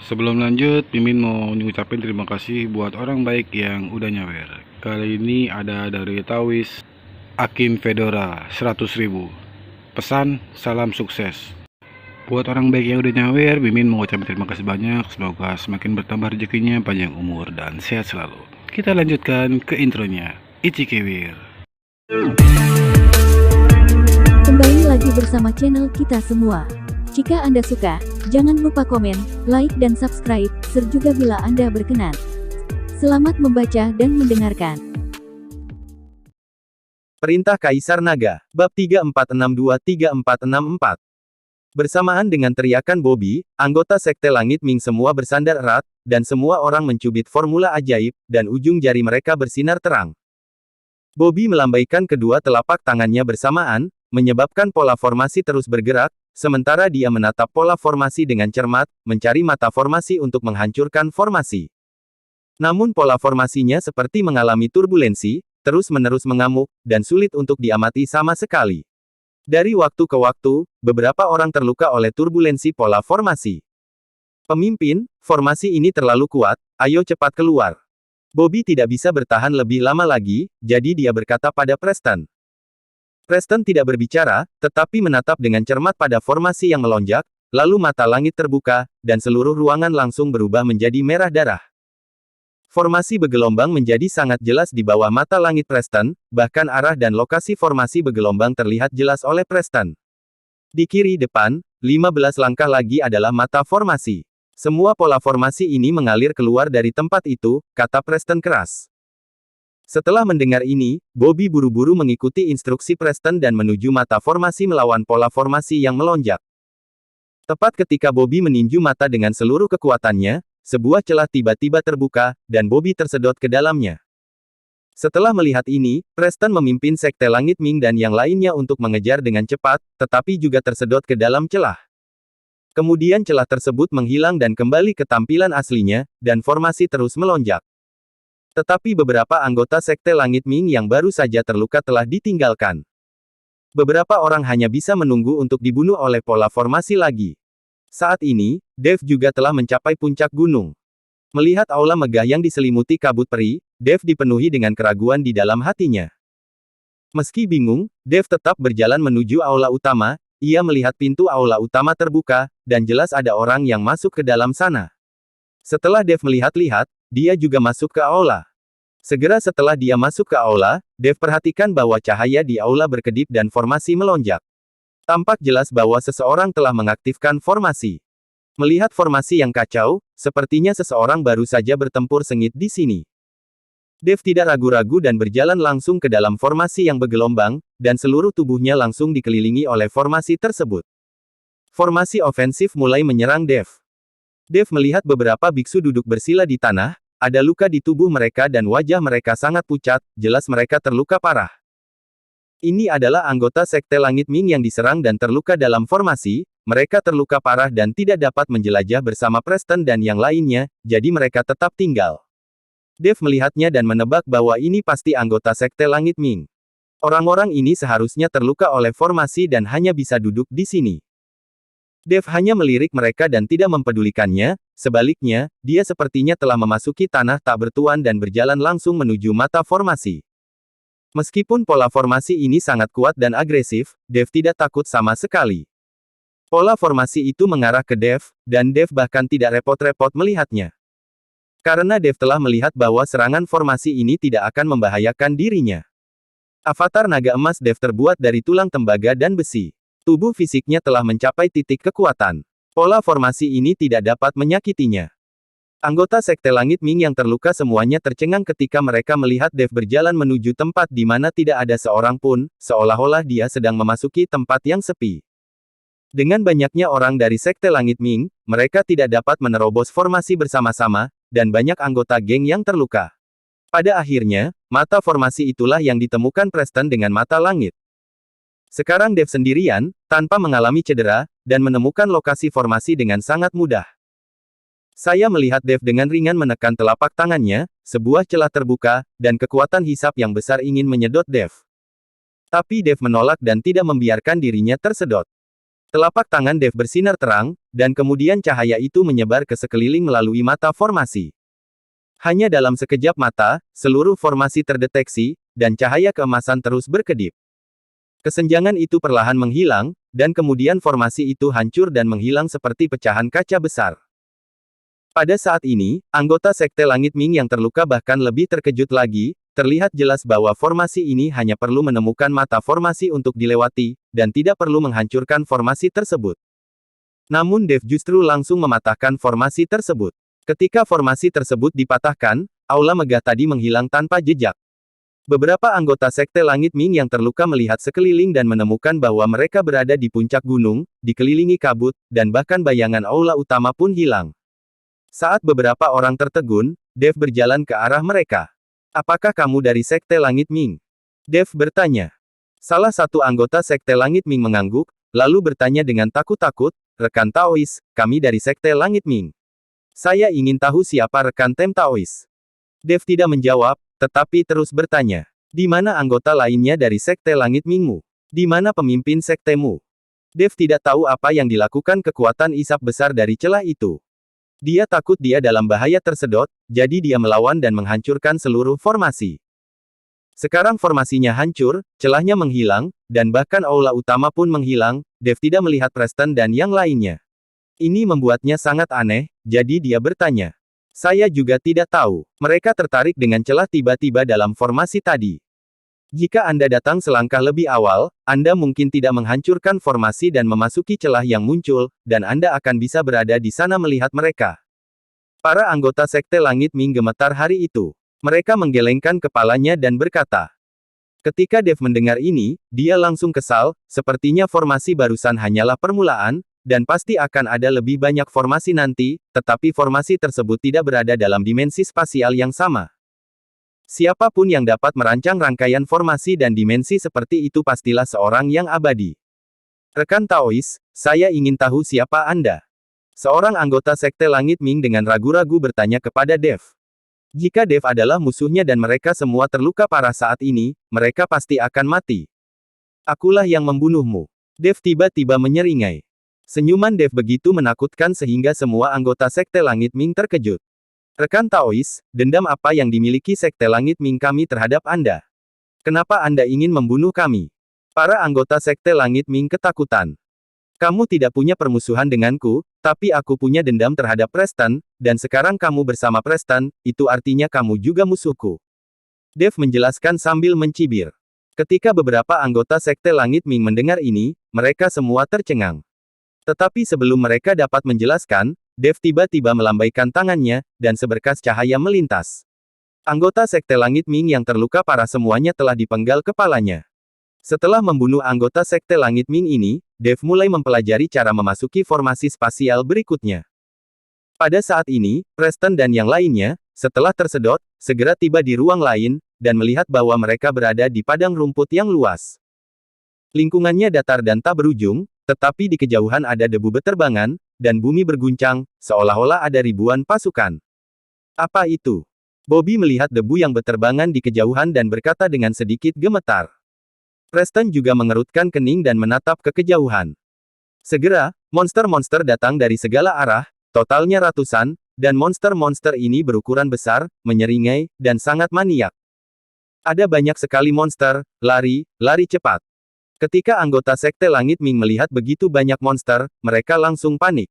Sebelum lanjut, Mimin mau ngucapin terima kasih buat orang baik yang udah nyawer. Kali ini ada dari Tawis Akim Fedora 100.000. Pesan, salam sukses. Buat orang baik yang udah nyawer, Mimin mau ngucapin terima kasih banyak. Semoga semakin bertambah rezekinya, panjang umur, dan sehat selalu. Kita lanjutkan ke intronya. Ichikewir. Kembali lagi bersama channel kita semua. Jika Anda suka, jangan lupa komen, like dan subscribe, serta bila Anda berkenan. Selamat membaca dan mendengarkan. Perintah Kaisar Naga, Bab 3462-3464. Bersamaan dengan teriakan Bobby, anggota Sekte Langit Ming semua bersandar erat, dan semua orang mencubit formula ajaib, dan ujung jari mereka bersinar terang. Bobby melambaikan kedua telapak tangannya bersamaan, menyebabkan pola formasi terus bergerak, sementara dia menatap pola formasi dengan cermat, mencari mata formasi untuk menghancurkan formasi. Namun pola formasinya seperti mengalami turbulensi, terus-menerus mengamuk, dan sulit untuk diamati sama sekali. Dari waktu ke waktu, beberapa orang terluka oleh turbulensi pola formasi. Pemimpin, formasi ini terlalu kuat, ayo cepat keluar. Bobby tidak bisa bertahan lebih lama lagi, jadi dia berkata pada Preston. Preston tidak berbicara, tetapi menatap dengan cermat pada formasi yang melonjak, lalu mata langit terbuka, dan seluruh ruangan langsung berubah menjadi merah darah. Formasi bergelombang menjadi sangat jelas di bawah mata langit Preston, bahkan arah dan lokasi formasi bergelombang terlihat jelas oleh Preston. Di kiri depan, 15 langkah lagi adalah mata formasi. Semua pola formasi ini mengalir keluar dari tempat itu, kata Preston keras. Setelah mendengar ini, Bobby buru-buru mengikuti instruksi Preston dan menuju mata formasi melawan pola formasi yang melonjak. Tepat ketika Bobby meninju mata dengan seluruh kekuatannya, sebuah celah tiba-tiba terbuka, dan Bobby tersedot ke dalamnya. Setelah melihat ini, Preston memimpin Sekte Langit Ming dan yang lainnya untuk mengejar dengan cepat, tetapi juga tersedot ke dalam celah. Kemudian celah tersebut menghilang dan kembali ke tampilan aslinya, dan formasi terus melonjak. Tetapi beberapa anggota Sekte Langit Ming yang baru saja terluka telah ditinggalkan. Beberapa orang hanya bisa menunggu untuk dibunuh oleh pola formasi lagi. Saat ini, Dev juga telah mencapai puncak gunung. Melihat aula megah yang diselimuti kabut peri, Dev dipenuhi dengan keraguan di dalam hatinya. Meski bingung, Dev tetap berjalan menuju aula utama. Ia melihat pintu aula utama terbuka, dan jelas ada orang yang masuk ke dalam sana. Setelah Dev melihat-lihat, dia juga masuk ke aula. Segera setelah dia masuk ke aula, Dev perhatikan bahwa cahaya di aula berkedip dan formasi melonjak. Tampak jelas bahwa seseorang telah mengaktifkan formasi. Melihat formasi yang kacau, sepertinya seseorang baru saja bertempur sengit di sini. Dev tidak ragu-ragu dan berjalan langsung ke dalam formasi yang bergelombang, dan seluruh tubuhnya langsung dikelilingi oleh formasi tersebut. Formasi ofensif mulai menyerang Dev. Dev melihat beberapa biksu duduk bersila di tanah, ada luka di tubuh mereka dan wajah mereka sangat pucat, jelas mereka terluka parah. Ini adalah anggota Sekte Langit Ming yang diserang dan terluka dalam formasi, mereka terluka parah dan tidak dapat menjelajah bersama Preston dan yang lainnya, jadi mereka tetap tinggal. Dev melihatnya dan menebak bahwa ini pasti anggota Sekte Langit Ming. Orang-orang ini seharusnya terluka oleh formasi dan hanya bisa duduk di sini. Dev hanya melirik mereka dan tidak mempedulikannya, sebaliknya, dia sepertinya telah memasuki tanah tak bertuan dan berjalan langsung menuju mata formasi. Meskipun pola formasi ini sangat kuat dan agresif, Dev tidak takut sama sekali. Pola formasi itu mengarah ke Dev, dan Dev bahkan tidak repot-repot melihatnya. Karena Dev telah melihat bahwa serangan formasi ini tidak akan membahayakan dirinya. Avatar naga emas Dev terbuat dari tulang tembaga dan besi. Tubuh fisiknya telah mencapai titik kekuatan. Pola formasi ini tidak dapat menyakitinya. Anggota Sekte Langit Ming yang terluka semuanya tercengang ketika mereka melihat Dev berjalan menuju tempat di mana tidak ada seorang pun, seolah-olah dia sedang memasuki tempat yang sepi. Dengan banyaknya orang dari Sekte Langit Ming, mereka tidak dapat menerobos formasi bersama-sama, dan banyak anggota geng yang terluka. Pada akhirnya, mata formasi itulah yang ditemukan Preston dengan mata langit. Sekarang Dev sendirian, tanpa mengalami cedera, dan menemukan lokasi formasi dengan sangat mudah. Saya melihat Dev dengan ringan menekan telapak tangannya, sebuah celah terbuka, dan kekuatan hisap yang besar ingin menyedot Dev. Tapi Dev menolak dan tidak membiarkan dirinya tersedot. Telapak tangan Dev bersinar terang, dan kemudian cahaya itu menyebar ke sekeliling melalui mata formasi. Hanya dalam sekejap mata, seluruh formasi terdeteksi, dan cahaya keemasan terus berkedip. Kesenjangan itu perlahan menghilang, dan kemudian formasi itu hancur dan menghilang seperti pecahan kaca besar. Pada saat ini, anggota Sekte Langit Ming yang terluka bahkan lebih terkejut lagi, terlihat jelas bahwa formasi ini hanya perlu menemukan mata formasi untuk dilewati, dan tidak perlu menghancurkan formasi tersebut. Namun Dev justru langsung mematahkan formasi tersebut. Ketika formasi tersebut dipatahkan, aula megah tadi menghilang tanpa jejak. Beberapa anggota Sekte Langit Ming yang terluka melihat sekeliling dan menemukan bahwa mereka berada di puncak gunung, dikelilingi kabut, dan bahkan bayangan aula utama pun hilang. Saat beberapa orang tertegun, Dev berjalan ke arah mereka. Apakah kamu dari Sekte Langit Ming? Dev bertanya. Salah satu anggota Sekte Langit Ming mengangguk, lalu bertanya dengan takut-takut, rekan Taois, kami dari Sekte Langit Ming. Saya ingin tahu siapa rekan Tem Taois. Dev tidak menjawab, tetapi terus bertanya. Di mana anggota lainnya dari Sekte Langit Mingmu? Di mana pemimpin sektemu? Dev tidak tahu apa yang dilakukan kekuatan isap besar dari celah itu. Dia takut dia dalam bahaya tersedot, jadi dia melawan dan menghancurkan seluruh formasi. Sekarang formasinya hancur, celahnya menghilang, dan bahkan aula utama pun menghilang, Dev tidak melihat Preston dan yang lainnya. Ini membuatnya sangat aneh, jadi dia bertanya. Saya juga tidak tahu. Mereka tertarik dengan celah tiba-tiba dalam formasi tadi. Jika Anda datang selangkah lebih awal, Anda mungkin tidak menghancurkan formasi dan memasuki celah yang muncul, dan Anda akan bisa berada di sana melihat mereka. Para anggota Sekte Langit Ming gemetar hari itu. Mereka menggelengkan kepalanya dan berkata. Ketika Dev mendengar ini, dia langsung kesal, sepertinya formasi barusan hanyalah permulaan, dan pasti akan ada lebih banyak formasi nanti, tetapi formasi tersebut tidak berada dalam dimensi spasial yang sama. Siapapun yang dapat merancang rangkaian formasi dan dimensi seperti itu pastilah seorang yang abadi. Rekan Taois, saya ingin tahu siapa Anda. Seorang anggota Sekte Langit Ming dengan ragu-ragu bertanya kepada Dev. Jika Dev adalah musuhnya dan mereka semua terluka parah saat ini, mereka pasti akan mati. Akulah yang membunuhmu. Dev tiba-tiba menyeringai. Senyuman Dev begitu menakutkan sehingga semua anggota Sekte Langit Ming terkejut. Rekan Taois, dendam apa yang dimiliki Sekte Langit Ming kami terhadap Anda? Kenapa Anda ingin membunuh kami? Para anggota Sekte Langit Ming ketakutan. Kamu tidak punya permusuhan denganku, tapi aku punya dendam terhadap Preston, dan sekarang kamu bersama Preston, itu artinya kamu juga musuhku. Dev menjelaskan sambil mencibir. Ketika beberapa anggota Sekte Langit Ming mendengar ini, mereka semua tercengang. Tetapi sebelum mereka dapat menjelaskan, Dev tiba-tiba melambaikan tangannya, dan seberkas cahaya melintas. Anggota Sekte Langit Ming yang terluka parah semuanya telah dipenggal kepalanya. Setelah membunuh anggota Sekte Langit Ming ini, Dev mulai mempelajari cara memasuki formasi spasial berikutnya. Pada saat ini, Preston dan yang lainnya, setelah tersedot, segera tiba di ruang lain, dan melihat bahwa mereka berada di padang rumput yang luas. Lingkungannya datar dan tak berujung, tetapi di kejauhan ada debu beterbangan, dan bumi berguncang, seolah-olah ada ribuan pasukan. Apa itu? Bobby melihat debu yang beterbangan di kejauhan dan berkata dengan sedikit gemetar. Preston juga mengerutkan kening dan menatap ke kejauhan. Segera, monster-monster datang dari segala arah, totalnya ratusan, dan monster-monster ini berukuran besar, menyeringai, dan sangat maniak. Ada banyak sekali monster, lari cepat. Ketika anggota Sekte Langit Ming melihat begitu banyak monster, mereka langsung panik.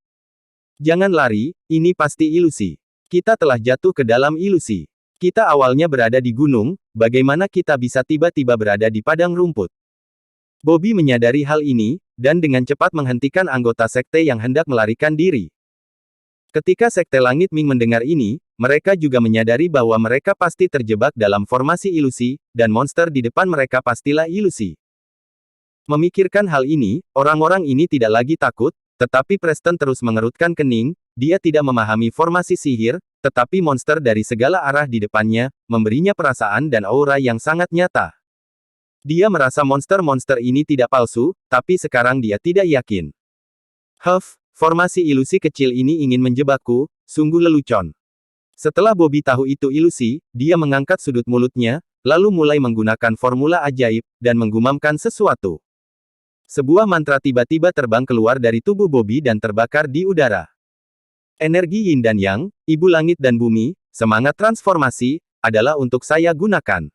Jangan lari, ini pasti ilusi. Kita telah jatuh ke dalam ilusi. Kita awalnya berada di gunung, bagaimana kita bisa tiba-tiba berada di padang rumput? Bobby menyadari hal ini, dan dengan cepat menghentikan anggota sekte yang hendak melarikan diri. Ketika Sekte Langit Ming mendengar ini, mereka juga menyadari bahwa mereka pasti terjebak dalam formasi ilusi, dan monster di depan mereka pastilah ilusi. Memikirkan hal ini, orang-orang ini tidak lagi takut, tetapi Preston terus mengerutkan kening, dia tidak memahami formasi sihir, tetapi monster dari segala arah di depannya, memberinya perasaan dan aura yang sangat nyata. Dia merasa monster-monster ini tidak palsu, tapi sekarang dia tidak yakin. Formasi ilusi kecil ini ingin menjebakku, sungguh lelucon. Setelah Bobby tahu itu ilusi, dia mengangkat sudut mulutnya, lalu mulai menggunakan formula ajaib, dan menggumamkan sesuatu. Sebuah mantra tiba-tiba terbang keluar dari tubuh Bobby dan terbakar di udara. Energi Yin dan Yang, Ibu Langit dan Bumi, semangat transformasi, adalah untuk saya gunakan.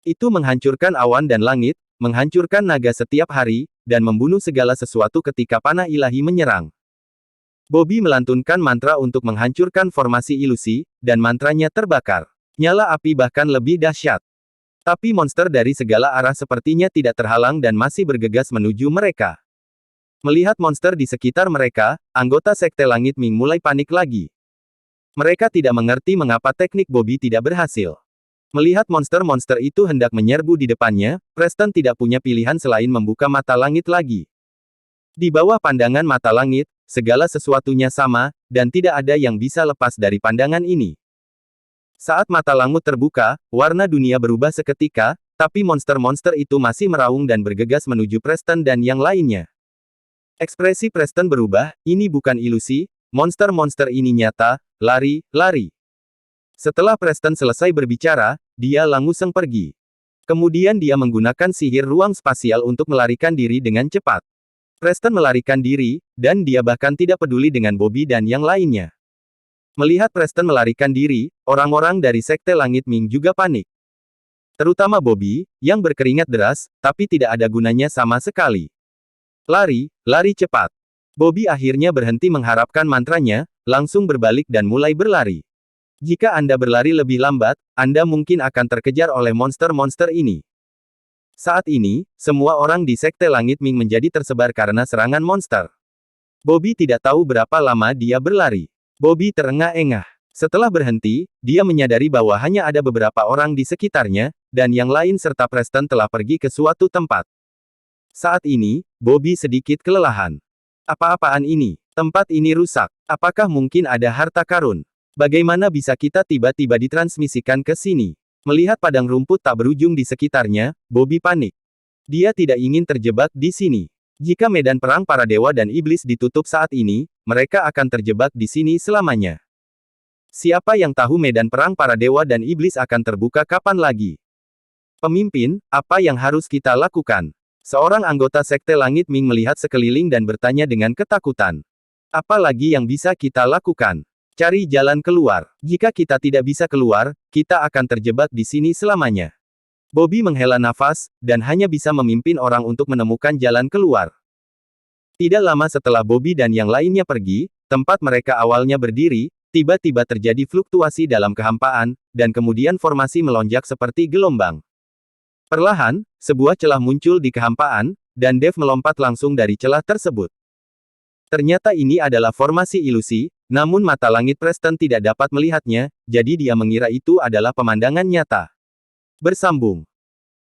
Itu menghancurkan awan dan langit, menghancurkan naga setiap hari, dan membunuh segala sesuatu ketika panah ilahi menyerang. Bobby melantunkan mantra untuk menghancurkan formasi ilusi, dan mantranya terbakar. Nyala api bahkan lebih dahsyat. Tapi monster dari segala arah sepertinya tidak terhalang dan masih bergegas menuju mereka. Melihat monster di sekitar mereka, anggota Sekte Langit Ming mulai panik lagi. Mereka tidak mengerti mengapa teknik Bobby tidak berhasil. Melihat monster-monster itu hendak menyerbu di depannya, Preston tidak punya pilihan selain membuka mata langit lagi. Di bawah pandangan mata langit, segala sesuatunya sama, dan tidak ada yang bisa lepas dari pandangan ini. Saat mata langit terbuka, warna dunia berubah seketika, tapi monster-monster itu masih meraung dan bergegas menuju Preston dan yang lainnya. Ekspresi Preston berubah, ini bukan ilusi, monster-monster ini nyata, lari, lari. Setelah Preston selesai berbicara, dia langsung pergi. Kemudian dia menggunakan sihir ruang spasial untuk melarikan diri dengan cepat. Preston melarikan diri, dan dia bahkan tidak peduli dengan Bobby dan yang lainnya. Melihat Preston melarikan diri, orang-orang dari Sekte Langit Ming juga panik. Terutama Bobby, yang berkeringat deras, tapi tidak ada gunanya sama sekali. Lari, lari cepat. Bobby akhirnya berhenti mengharapkan mantranya, langsung berbalik dan mulai berlari. Jika Anda berlari lebih lambat, Anda mungkin akan terkejar oleh monster-monster ini. Saat ini, semua orang di Sekte Langit Ming menjadi tersebar karena serangan monster. Bobby tidak tahu berapa lama dia berlari. Bobby terengah-engah. Setelah berhenti, dia menyadari bahwa hanya ada beberapa orang di sekitarnya, dan yang lain serta Preston telah pergi ke suatu tempat. Saat ini, Bobby sedikit kelelahan. Apa-apaan ini? Tempat ini rusak. Apakah mungkin ada harta karun? Bagaimana bisa kita tiba-tiba ditransmisikan ke sini? Melihat padang rumput tak berujung di sekitarnya, Bobby panik. Dia tidak ingin terjebak di sini. Jika medan perang para dewa dan iblis ditutup saat ini, mereka akan terjebak di sini selamanya. Siapa yang tahu medan perang para dewa dan iblis akan terbuka kapan lagi? Pemimpin, apa yang harus kita lakukan? Seorang anggota Sekte Langit Ming melihat sekeliling dan bertanya dengan ketakutan. Apa lagi yang bisa kita lakukan? Cari jalan keluar. Jika kita tidak bisa keluar, kita akan terjebak di sini selamanya. Bobby menghela nafas, dan hanya bisa memimpin orang untuk menemukan jalan keluar. Tidak lama setelah Bobby dan yang lainnya pergi, tempat mereka awalnya berdiri, tiba-tiba terjadi fluktuasi dalam kehampaan, dan kemudian formasi melonjak seperti gelombang. Perlahan, sebuah celah muncul di kehampaan, dan Dave melompat langsung dari celah tersebut. Ternyata ini adalah formasi ilusi, namun mata langit Preston tidak dapat melihatnya, jadi dia mengira itu adalah pemandangan nyata. Bersambung.